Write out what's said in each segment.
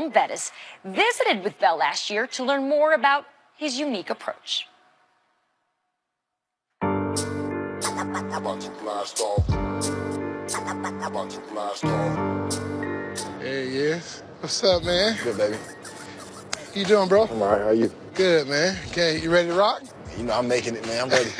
Jerome Bettis visited with Bell last year to learn more about his unique approach. There he is. What's up, man? Good, baby. You doing, bro? I'm all right. How are you? Good, man. Okay, you ready to rock? You know, I'm making it, man. I'm ready.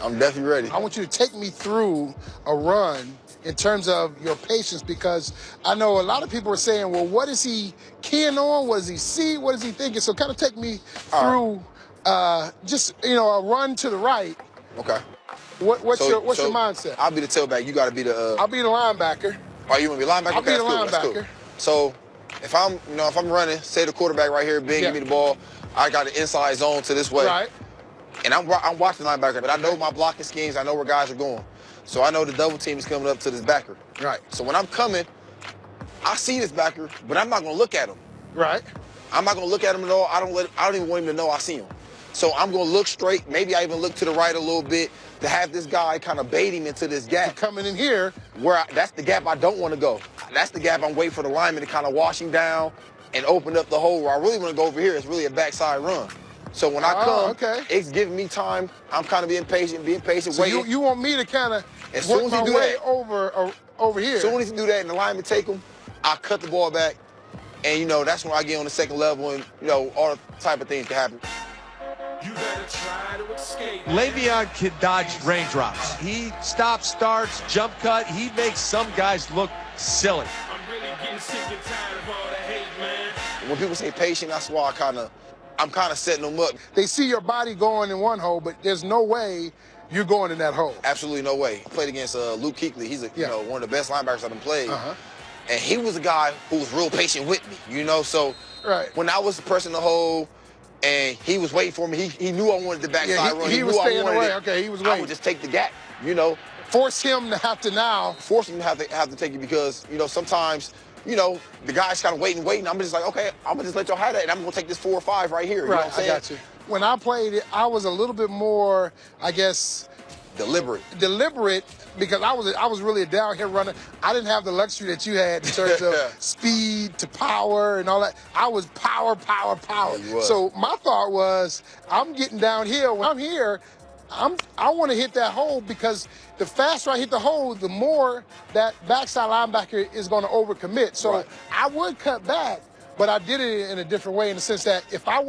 I'm definitely ready. I want you to take me through a run in terms of your patience, because I know a lot of people are saying, well, what is he keying on? What does he see? What is he thinking? So kind of take me through just, you know, a run to the right. Okay. What's your mindset? I'll be the tailback. You got to be the... I'll be the linebacker. Oh, you want to be linebacker? I'll be the linebacker. That's cool. So if I'm running, say the quarterback right here, big, give me the ball, I got the inside zone to this way. Right. And I'm watching the linebacker, but I know my blocking schemes. I know where guys are going. So I know the double team is coming up to this backer. Right. So when I'm coming, I see this backer, but I'm not going to look at him. Right. I'm not going to look at him at all. I don't even want him to know I see him. So I'm going to look straight. Maybe I even look to the right a little bit to have this guy kind of bait him into this gap. Coming in here. That's the gap I don't want to go. That's the gap I'm waiting for the lineman to kind of wash him down and open up the hole. Where I really want to go over here, it's really a backside run. So when I come, it's giving me time. I'm kind of being patient, so waiting. You want me to kind of work my way over here. As soon as you do that and the lineman take him, I cut the ball back. And, you know, that's when I get on the second level and, you know, all type of things can happen. You better try to escape. Le'Veon can dodge raindrops. He stops, starts, jump cut. He makes some guys look silly. I'm really getting sick and tired of all the hate, man. When people say patient, that's why I'm kind of setting them up. They see your body going in one hole, but there's no way you're going in that hole. Absolutely no way. I played against Luke Kuechly. He's you know, one of the best linebackers I've played. And he was a guy who was real patient with me, you know? So when I was the person in the hole and he was waiting for me, he knew I wanted the backside run. He was staying away. Okay, he was waiting. I would just take the gap, you know? Force him to have to now. Force him to have to take it because, you know, sometimes, you know, the guy's kind of waiting. I'm just like, okay, I'm going to just let y'all have that, and I'm going to take this 4 or 5 right here. You know what I'm saying? I got you. When I played it, I was a little bit more, I guess... Deliberate, because I was really a downhill runner. I didn't have the luxury that you had in terms of speed to power and all that. I was power. Yeah, so my thought was, I'm getting downhill. When I'm here, I want to hit that hole, because the faster I hit the hole, the more that backside linebacker is going to overcommit. So I would cut back, but I did it in a different way, in the sense that if I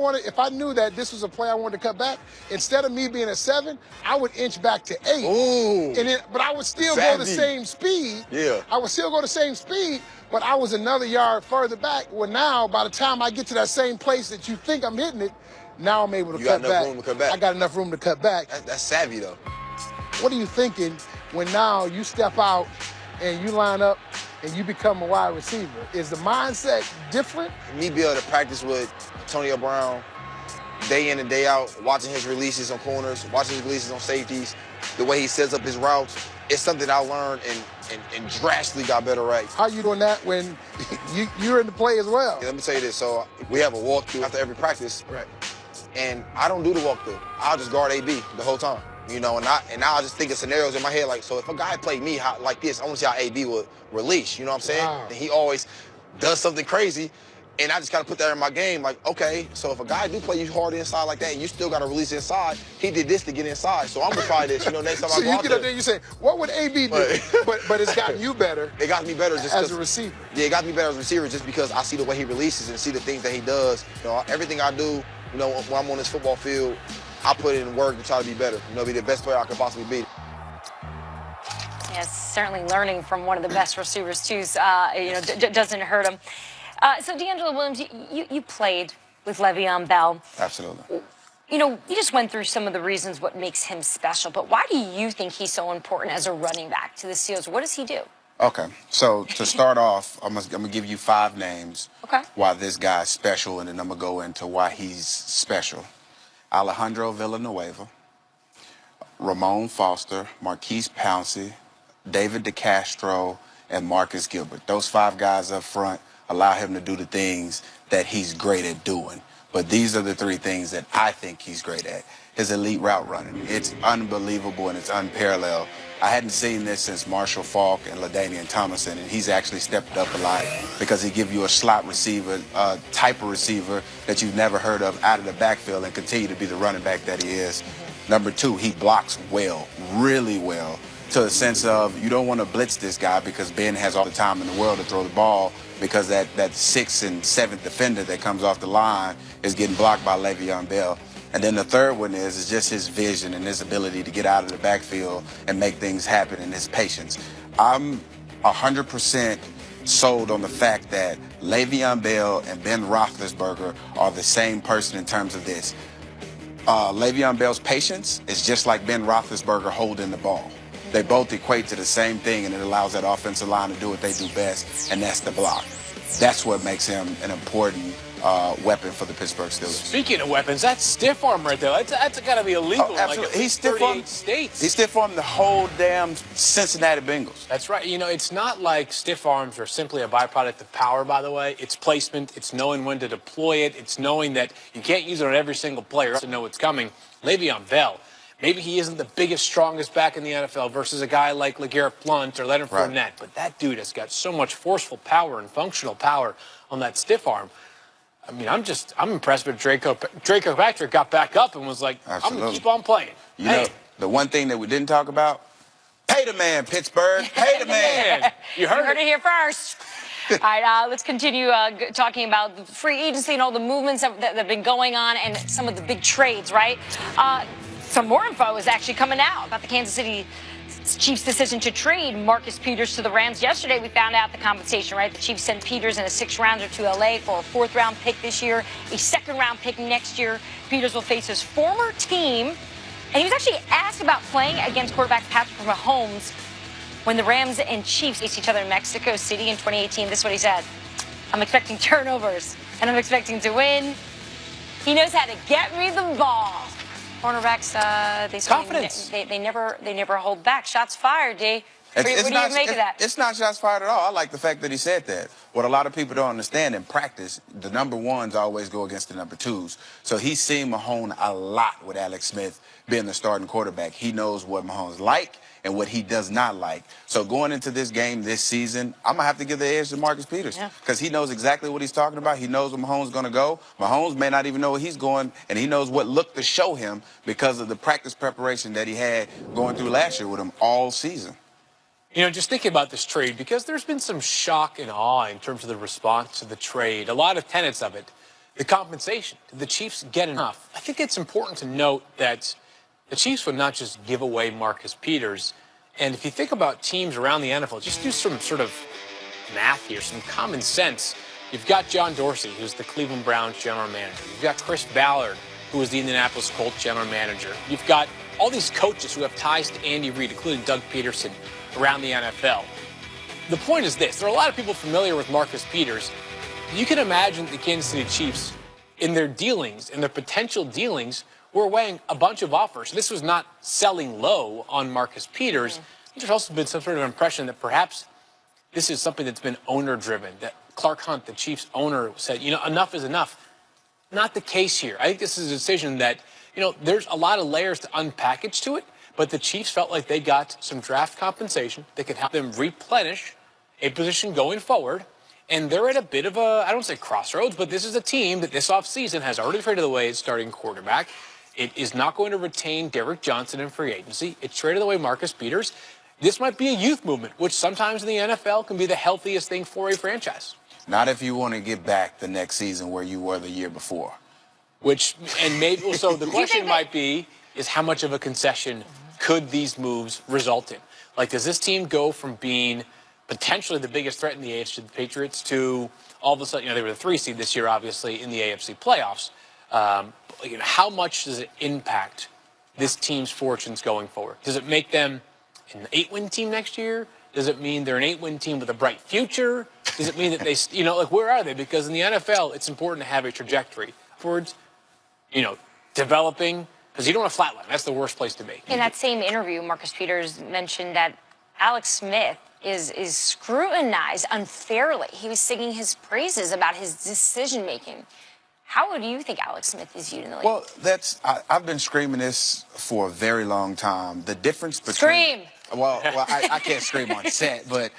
knew that this was a play I wanted to cut back, instead of me being at 7, I would inch back to 8. Ooh. But I would still go the same speed. Yeah. I would still go the same speed, but I was another yard further back. Well, now, by the time I get to that same place that you think I'm hitting it, now I'm able to cut back. You got enough room to cut back. I got enough room to cut back. That's savvy, though. What are you thinking when now you step out and you line up and you become a wide receiver? Is the mindset different? Me being able to practice with Antonio Brown day in and day out, watching his releases on corners, watching his releases on safeties, the way he sets up his routes, it's something I learned and drastically got better at. How are you doing that when you're in the play as well? Yeah, let me tell you this. So we have a walkthrough after every practice. Right. And I don't do the walkthrough. I'll just guard AB the whole time. You know, and now I just think of scenarios in my head, like, so if a guy played me like this, I want to see how AB would release, you know what I'm saying? Wow. And he always does something crazy, and I just got to put that in my game, like, okay, so if a guy do play you hard inside like that, and you still got to release inside, he did this to get inside, so I'm going to try this, you know, next time I go out there. So you get up there and you say, what would AB do? but it's gotten you better. It got me better just as a receiver. Yeah, it got me better as a receiver just because I see the way he releases and see the things that he does. You know, everything I do, you know, when I'm on this football field, I put in work to try to be better, you know, be the best player I could possibly be. Yes, certainly learning from one of the best receivers, too, you know, doesn't hurt him. So, DeAngelo Williams, you played with Le'Veon Bell. Absolutely. You know, you just went through some of the reasons what makes him special, but why do you think he's so important as a running back to the Steelers? What does he do? Okay, so to start off, I'm gonna give you 5 names why this guy's special, and then I'm gonna go into why he's special. Alejandro Villanueva, Ramon Foster, Marquise Pouncey, David DeCastro, and Marcus Gilbert. Those 5 guys up front allow him to do the things that he's great at doing. But these are the three things that I think he's great at. His elite route running. It's unbelievable and it's unparalleled. I hadn't seen this since Marshall Faulk and LaDainian Tomlinson, and he's actually stepped up a lot because he gives you a slot receiver, type of receiver that you've never heard of out of the backfield and continue to be the running back that he is. Number two, he blocks well, really well, to the sense of you don't want to blitz this guy because Ben has all the time in the world to throw the ball because that 6th and 7th defender that comes off the line is getting blocked by Le'Veon Bell. And then the third one is just his vision and his ability to get out of the backfield and make things happen and his patience. I'm 100% sold on the fact that Le'Veon Bell and Ben Roethlisberger are the same person in terms of this. Le'Veon Bell's patience is just like Ben Roethlisberger holding the ball. They both equate to the same thing, and it allows that offensive line to do what they do best, and that's the block. That's what makes him an important weapon for the Pittsburgh Steelers. Speaking of weapons, that's stiff arm right there. That's got to be illegal. Oh, absolutely. Like He's stiff arm states. He stiff armed the whole damn Cincinnati Bengals. That's right. You know, it's not like stiff arms are simply a byproduct of power, by the way. It's placement. It's knowing when to deploy it. It's knowing that you can't use it on every single player to know it's coming. Le'Veon Bell, maybe he isn't the biggest, strongest back in the NFL versus a guy like LeGarrette Blount or Leonard Fournette, but that dude has got so much forceful power and functional power on that stiff arm. I mean, I'm impressed with Draco Patrick got back up and was like, I'm going to keep on playing. You know, the one thing that we didn't talk about, pay the man, Pittsburgh. Pay the man. You heard it here first. All right, let's continue talking about the free agency and all the movements that have been going on and some of the big trades, right? Some more info is actually coming out about the Kansas City Chiefs' decision to trade Marcus Peters to the Rams. Yesterday, we found out the compensation, right? The Chiefs sent Peters in a 6th-rounder to L.A. for a 4th-round pick this year, a 2nd-round pick next year. Peters will face his former team, and he was actually asked about playing against quarterback Patrick Mahomes when the Rams and Chiefs faced each other in Mexico City in 2018. This is what he said. I'm expecting turnovers, and I'm expecting to win. He knows how to get me the ball. Cornerbacks, confidence. They never hold back. Shots fired, D. What do you make of that? It's not shots fired at all. I like the fact that he said that. What a lot of people don't understand in practice, the number ones always go against the number twos. So he's seen Mahomes a lot with Alex Smith being the starting quarterback. He knows what Mahomes like and what he does not like. So going into this game this season, I'm going to have to give the edge to Marcus Peters because he knows exactly what he's talking about. He knows where Mahomes is going to go. Mahomes may not even know where he's going, and he knows what look to show him because of the practice preparation that he had going through last year with him all season. You know, just thinking about this trade, because there's been some shock and awe in terms of the response to the trade, a lot of tenets of it, the compensation. Did the Chiefs get enough? I think it's important to note that the Chiefs would not just give away Marcus Peters. And if you think about teams around the NFL, just do some sort of math here, some common sense. You've got John Dorsey, who's the Cleveland Browns general manager. You've got Chris Ballard, who is the Indianapolis Colts general manager. You've got all these coaches who have ties to Andy Reid, including Doug Peterson, around the NFL. The point is this. There are a lot of people familiar with Marcus Peters. You can imagine the Kansas City Chiefs, in their dealings, in their potential dealings, were weighing a bunch of offers. This was not selling low on Marcus Peters. There's also been some sort of impression that perhaps this is something that's been owner-driven, that Clark Hunt, the Chiefs owner, said, you know, enough is enough. Not the case here. I think this is a decision that, you know, there's a lot of layers to unpackage to it, but the Chiefs felt like they got some draft compensation that could help them replenish a position going forward. And they're at a bit of a, I don't say crossroads, but this is a team that this offseason has already traded away its starting quarterback. It is not going to retain Derrick Johnson in free agency. It traded away Marcus Peters. This might be a youth movement, which sometimes in the NFL can be the healthiest thing for a franchise. Not if you want to get back the next season where you were the year before. Which, and maybe, so the question might be, is how much of a concession could these moves result in? Like, does this team go from being potentially the biggest threat in the AFC to the Patriots to all of a sudden, you know, they were the 3 seed this year, obviously, in the AFC playoffs. You know, how much does it impact this team's fortunes going forward? Does it make them an 8-win team next year? Does it mean they're an 8-win team with a bright future? Does it mean that they, you know, like, where are they? Because in the NFL, it's important to have a trajectory towards, you know, developing, because you don't want to flatline. That's the worst place to be. In that same interview, Marcus Peters mentioned that Alex Smith is scrutinized unfairly. He was singing his praises about his decision-making. How do you think Alex Smith is viewed in the league? Well, I've been screaming this for a very long time. The difference between... Scream! Well, I can't scream on set, but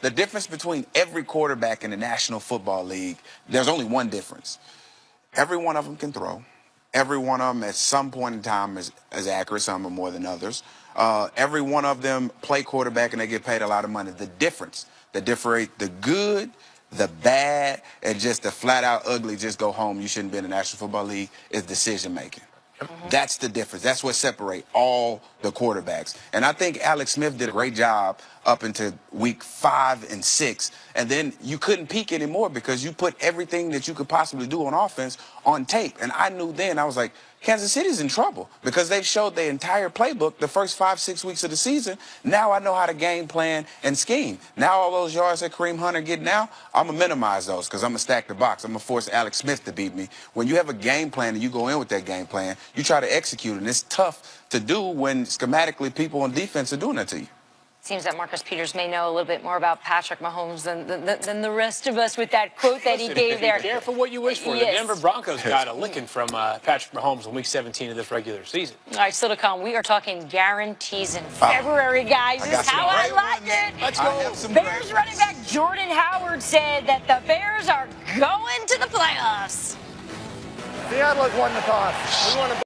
the difference between every quarterback in the National Football League, there's only one difference. Every one of them can throw. Every one of them at some point in time is accurate. Some are more than others. Every one of them play quarterback and they get paid a lot of money. The difference, the good, the bad, and just the flat-out ugly, just go home, you shouldn't be in the National Football League, is decision-making. That's the difference. That's what separates all the quarterbacks. And I think Alex Smith did a great job up into week 5 and 6. And then you couldn't peak anymore because you put everything that you could possibly do on offense on tape. And I knew then, I was like, Kansas City's in trouble because they've showed their entire playbook the first 5-6 weeks of the season. Now I know how to game plan and scheme. Now all those yards that Kareem Hunter get now, I'm going to minimize those because I'm going to stack the box. I'm going to force Alex Smith to beat me. When you have a game plan and you go in with that game plan, you try to execute it. And it's tough to do when schematically people on defense are doing that to you. Seems that Marcus Peters may know a little bit more about Patrick Mahomes than the rest of us with that quote that he gave there. Be careful what you wish for. Yes. The Denver Broncos got a licking from Patrick Mahomes in Week 17 of this regular season. All right, still to come, we are talking guarantees in February, guys. This is how I like it. Let's go. Bears running back Jordan Howard said that the Bears are going to the playoffs. Seattle has won the toss. We want to